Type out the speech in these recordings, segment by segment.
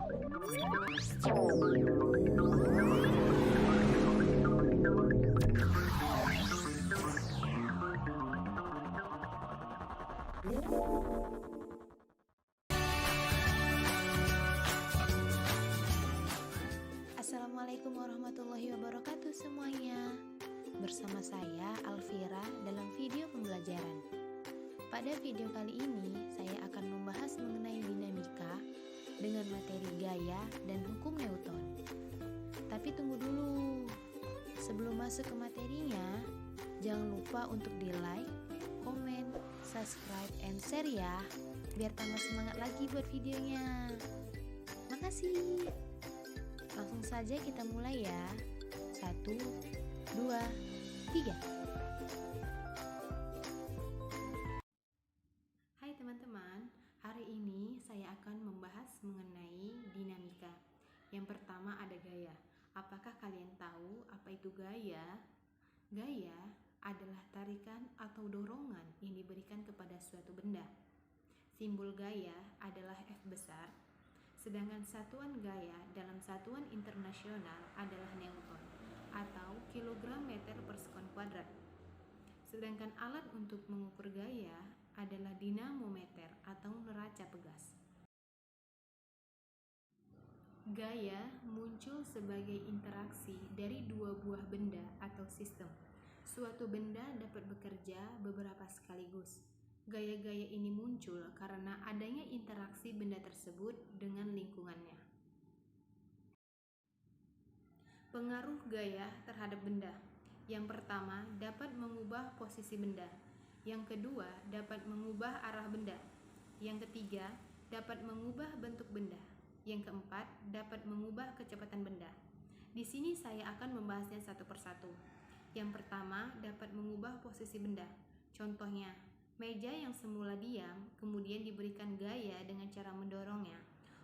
Assalamualaikum warahmatullahi wabarakatuh semuanya. Bersama saya Alvira dalam video pembelajaran. Pada video kali ini saya akan membahas mengenai dinamika dengan materi gaya dan hukum Newton. Tapi tunggu dulu. Sebelum masuk ke materinya, jangan lupa untuk di-like, komen, subscribe, and share ya, biar tambah semangat lagi buat videonya. Makasih. Langsung saja kita mulai ya. 1, 2, 3. Hai teman-teman, hari ini saya akan membahas mengenai dinamika. Yang pertama ada gaya. Apakah kalian tahu apa itu gaya? Gaya adalah tarikan atau dorongan yang diberikan kepada suatu benda. Simbol gaya adalah F besar. Sedangkan satuan gaya dalam satuan internasional adalah Newton atau kilogram meter per sekon kuadrat. Sedangkan alat untuk mengukur gaya adalah dinamometer atau neraca pegas. Gaya muncul sebagai interaksi dari dua buah benda atau sistem. Suatu benda dapat bekerja beberapa sekaligus. Gaya-gaya ini muncul karena adanya interaksi benda tersebut dengan lingkungannya. Pengaruh gaya terhadap benda. Yang pertama, dapat mengubah posisi benda. Yang kedua, dapat mengubah arah benda. Yang ketiga, dapat mengubah bentuk benda. Yang keempat, dapat mengubah kecepatan benda. Di sini saya akan membahasnya satu persatu. Yang pertama, dapat mengubah posisi benda. Contohnya, meja yang semula diam kemudian diberikan gaya dengan cara mendorongnya.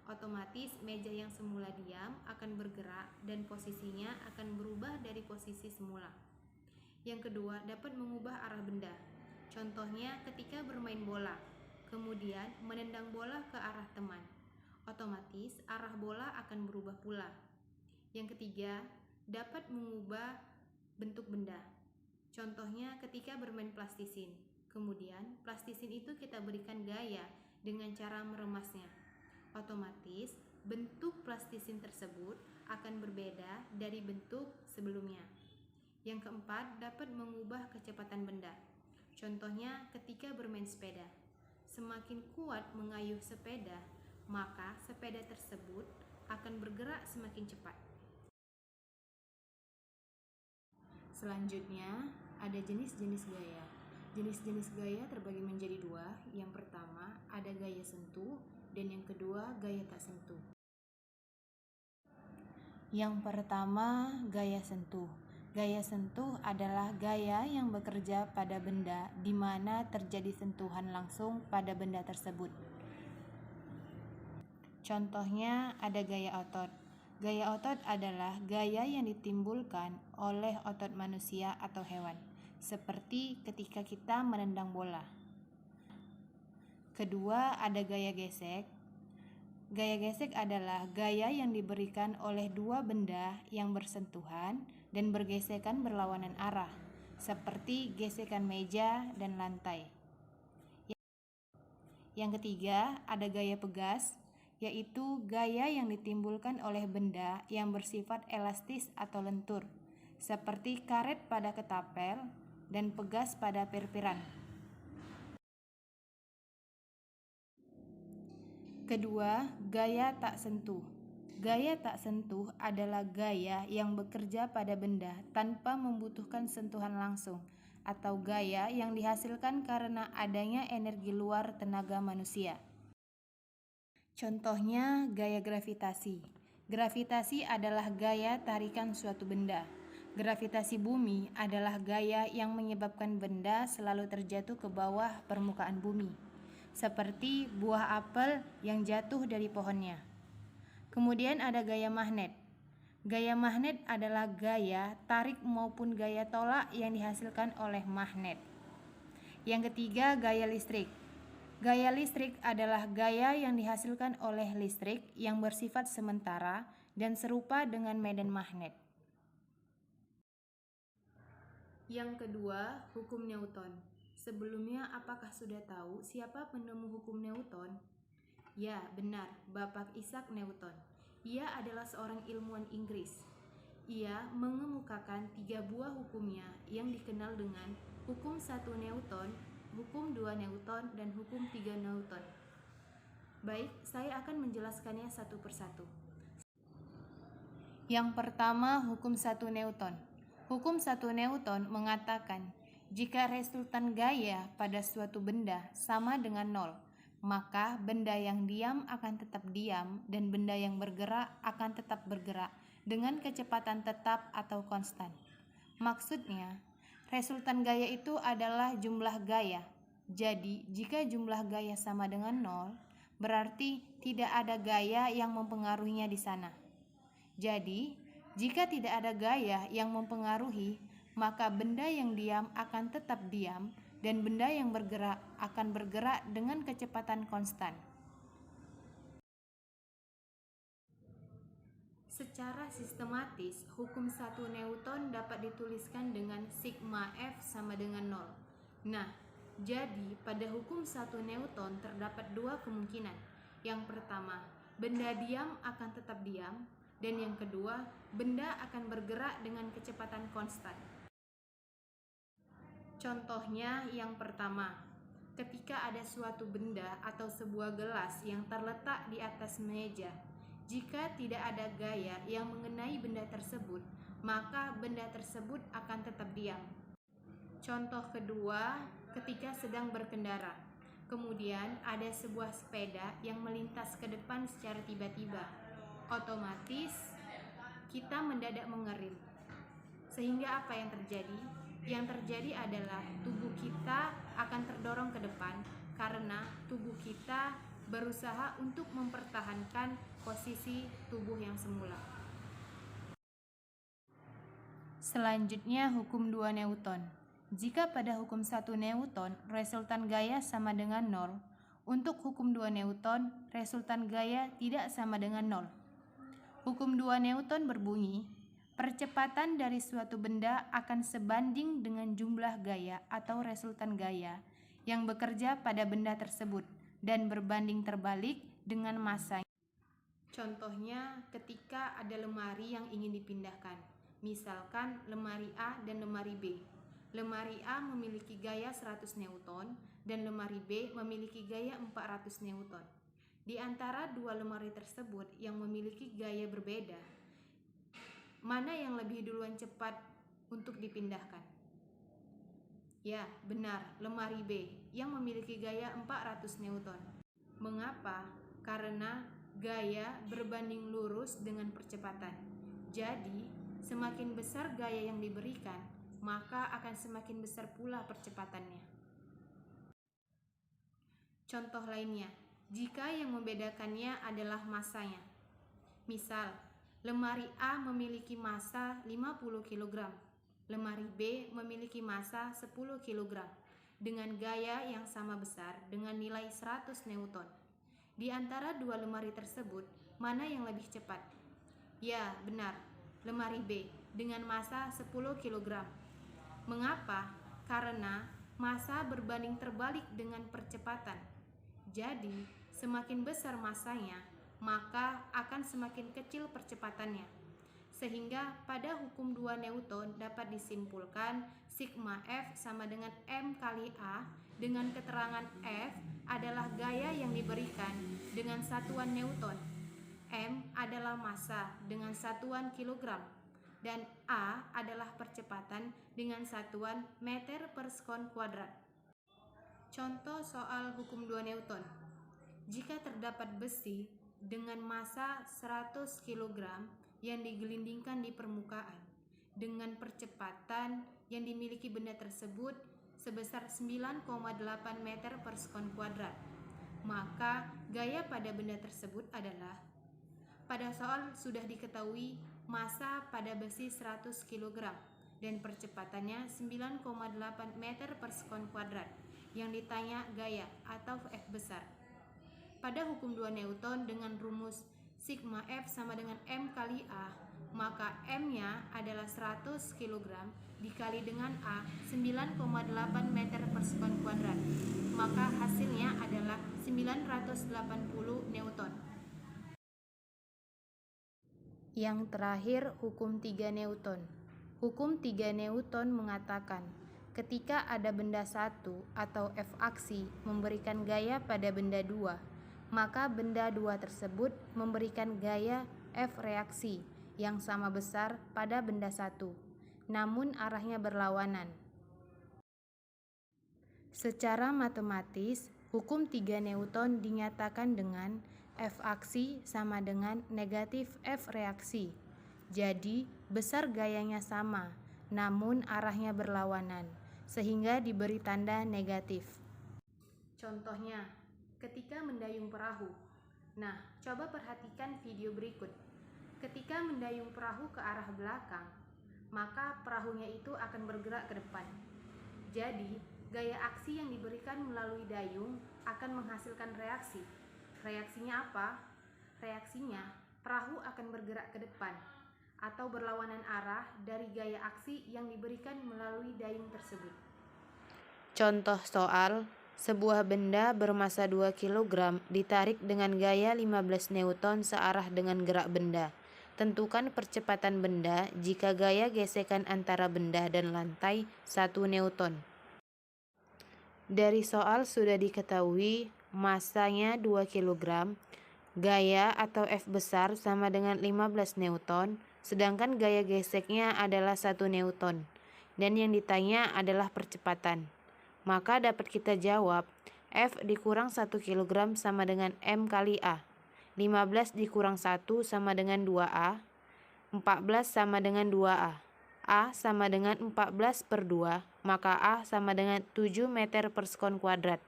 Otomatis meja yang semula diam akan bergerak dan posisinya akan berubah dari posisi semula. Yang kedua, dapat mengubah arah benda. Contohnya ketika bermain bola, kemudian menendang bola ke arah teman. Otomatis arah bola akan berubah pula. Yang ketiga, dapat mengubah bentuk benda. Contohnya ketika bermain plastisin. Kemudian plastisin itu kita berikan gaya dengan cara meremasnya. Otomatis bentuk plastisin tersebut akan berbeda dari bentuk sebelumnya. Yang keempat, dapat mengubah kecepatan benda. Contohnya ketika bermain sepeda. Semakin kuat mengayuh sepeda, maka sepeda tersebut akan bergerak semakin cepat. Selanjutnya ada jenis-jenis gaya. Jenis-jenis gaya terbagi menjadi dua. Yang pertama ada gaya sentuh dan yang kedua gaya tak sentuh. Yang pertama gaya sentuh. Gaya sentuh adalah gaya yang bekerja pada benda di mana terjadi sentuhan langsung pada benda tersebut. Contohnya ada gaya otot. Gaya otot adalah gaya yang ditimbulkan oleh otot manusia atau hewan. Seperti ketika kita menendang bola. Kedua, ada gaya gesek. Gaya gesek adalah gaya yang diberikan oleh dua benda yang bersentuhan dan bergesekan berlawanan arah, seperti gesekan meja dan lantai. Yang ketiga, ada gaya pegas, yaitu gaya yang ditimbulkan oleh benda yang bersifat elastis atau lentur, seperti karet pada ketapel dan pegas pada pirpiran. Kedua, gaya tak sentuh. Gaya tak sentuh adalah gaya yang bekerja pada benda tanpa membutuhkan sentuhan langsung, atau gaya yang dihasilkan karena adanya energi luar tenaga manusia. Contohnya gaya gravitasi. Gravitasi adalah gaya tarikan suatu benda. Gravitasi bumi adalah gaya yang menyebabkan benda selalu terjatuh ke bawah permukaan bumi, seperti buah apel yang jatuh dari pohonnya. Kemudian ada gaya magnet. Gaya magnet adalah gaya tarik maupun gaya tolak yang dihasilkan oleh magnet. Yang ketiga, gaya listrik. Gaya listrik adalah gaya yang dihasilkan oleh listrik yang bersifat sementara dan serupa dengan medan magnet. Yang kedua, hukum Newton. Sebelumnya, apakah sudah tahu siapa penemu hukum Newton? Ya, benar, Bapak Isaac Newton. Ia adalah seorang ilmuwan Inggris. Ia mengemukakan 3 buah hukumnya yang dikenal dengan hukum 1 Newton, hukum 2 Newton, dan hukum 3 Newton. Baik, saya akan menjelaskannya satu persatu. Yang pertama, hukum 1 Newton. Hukum 1 Newton mengatakan, jika resultan gaya pada suatu benda sama dengan 0, maka benda yang diam akan tetap diam dan benda yang bergerak akan tetap bergerak dengan kecepatan tetap atau konstan. Maksudnya, resultan gaya itu adalah jumlah gaya. Jadi, jika jumlah gaya sama dengan 0, berarti tidak ada gaya yang mempengaruhinya di sana. Jadi, jika tidak ada gaya yang mempengaruhi, maka benda yang diam akan tetap diam dan benda yang bergerak akan bergerak dengan kecepatan konstan. Secara sistematis, hukum 1 Newton dapat dituliskan dengan sigma F sama dengan 0. Nah, jadi pada hukum 1 Newton terdapat 2 kemungkinan. Yang pertama, benda diam akan tetap diam, dan yang kedua, benda akan bergerak dengan kecepatan konstan. Contohnya yang pertama, ketika ada suatu benda atau sebuah gelas yang terletak di atas meja, jika tidak ada gaya yang mengenai benda tersebut, maka benda tersebut akan tetap diam. Contoh kedua, ketika sedang berkendara, kemudian ada sebuah sepeda yang melintas ke depan secara tiba-tiba. Otomatis kita mendadak mengerem. Sehingga apa yang terjadi? Yang terjadi adalah tubuh kita akan terdorong ke depan karena tubuh kita berusaha untuk mempertahankan posisi tubuh yang semula. Selanjutnya, hukum 2 Newton. Jika pada hukum 1 Newton resultan gaya sama dengan 0, untuk hukum 2 Newton resultan gaya tidak sama dengan 0. Hukum 2 Newton berbunyi, percepatan dari suatu benda akan sebanding dengan jumlah gaya atau resultan gaya yang bekerja pada benda tersebut dan berbanding terbalik dengan masanya. Contohnya ketika ada lemari yang ingin dipindahkan, misalkan lemari A dan lemari B. Lemari A memiliki gaya 100 Newton dan lemari B memiliki gaya 400 Newton. Di antara 2 lemari tersebut yang memiliki gaya berbeda, mana yang lebih duluan cepat untuk dipindahkan? Ya, benar, lemari B yang memiliki gaya 400 Newton. Mengapa? Karena gaya berbanding lurus dengan percepatan. Jadi, semakin besar gaya yang diberikan, maka akan semakin besar pula percepatannya. Contoh lainnya, jika yang membedakannya adalah masanya. Misal, lemari A memiliki massa 50 kg, lemari B memiliki massa 10 kg, dengan gaya yang sama besar dengan nilai 100 Newton. Di antara 2 lemari tersebut, mana yang lebih cepat? Ya, benar, lemari B dengan massa 10 kg. Mengapa? Karena massa berbanding terbalik dengan percepatan. Jadi, semakin besar massanya, maka akan semakin kecil percepatannya. Sehingga pada hukum 2 Newton dapat disimpulkan sigma F sama dengan M kali A dengan keterangan F adalah gaya yang diberikan dengan satuan Newton, M adalah massa dengan satuan kilogram, dan A adalah percepatan dengan satuan meter per sekon kuadrat. Contoh soal hukum 2 Newton. Jika terdapat besi dengan massa 100 kg yang digelindingkan di permukaan dengan percepatan yang dimiliki benda tersebut sebesar 9,8 meter per sekon kuadrat, maka gaya pada benda tersebut adalah, pada soal sudah diketahui massa pada besi 100 kg dan percepatannya 9,8 meter per sekon kuadrat, yang ditanya gaya atau F besar. Pada hukum 2 Newton dengan rumus sigma F sama dengan M kali A, maka M-nya adalah 100 kg dikali dengan A 9,8 meter per sekon kuadrat. Maka hasilnya adalah 980 Newton. Yang terakhir, hukum 3 Newton. Hukum 3 Newton mengatakan, ketika ada benda satu atau F aksi memberikan gaya pada benda 2, maka benda 2 tersebut memberikan gaya F reaksi yang sama besar pada benda 1, namun arahnya berlawanan. Secara matematis, hukum 3 Newton dinyatakan dengan F aksi sama dengan negatif F reaksi. Jadi, besar gayanya sama, namun arahnya berlawanan, sehingga diberi tanda negatif. Contohnya, ketika mendayung perahu. Nah, coba perhatikan video berikut. Ketika mendayung perahu ke arah belakang, maka perahunya itu akan bergerak ke depan. Jadi, gaya aksi yang diberikan melalui dayung akan menghasilkan reaksi. Reaksinya apa? Reaksinya, perahu akan bergerak ke depan atau berlawanan arah dari gaya aksi yang diberikan melalui dayung tersebut. Contoh soal, sebuah benda bermasa 2 kg ditarik dengan gaya 15 Newton searah dengan gerak benda. Tentukan percepatan benda jika gaya gesekan antara benda dan lantai 1 Newton. Dari soal sudah diketahui masanya 2 kg, gaya atau F besar sama dengan 15 Newton, sedangkan gaya geseknya adalah 1 Newton, dan yang ditanya adalah percepatan. Maka dapat kita jawab, F dikurang 1 kg sama dengan M kali A. 15 dikurang 1 sama dengan 2A, 14 sama dengan 2A. A sama dengan 14 per 2, maka A sama dengan 7 meter per sekon kuadrat.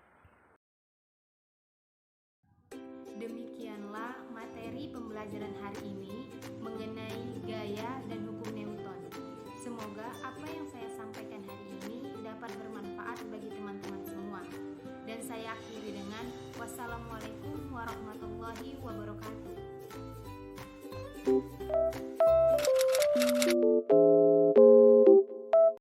Demikianlah materi pembelajaran hari ini mengenai gaya dan hukum Newton. Semoga apa yang saya sampaikan hari ini dapat bermanfaat bagi teman-teman semua. Dan saya akhiri dengan wassalamualaikum warahmatullahi wabarakatuh.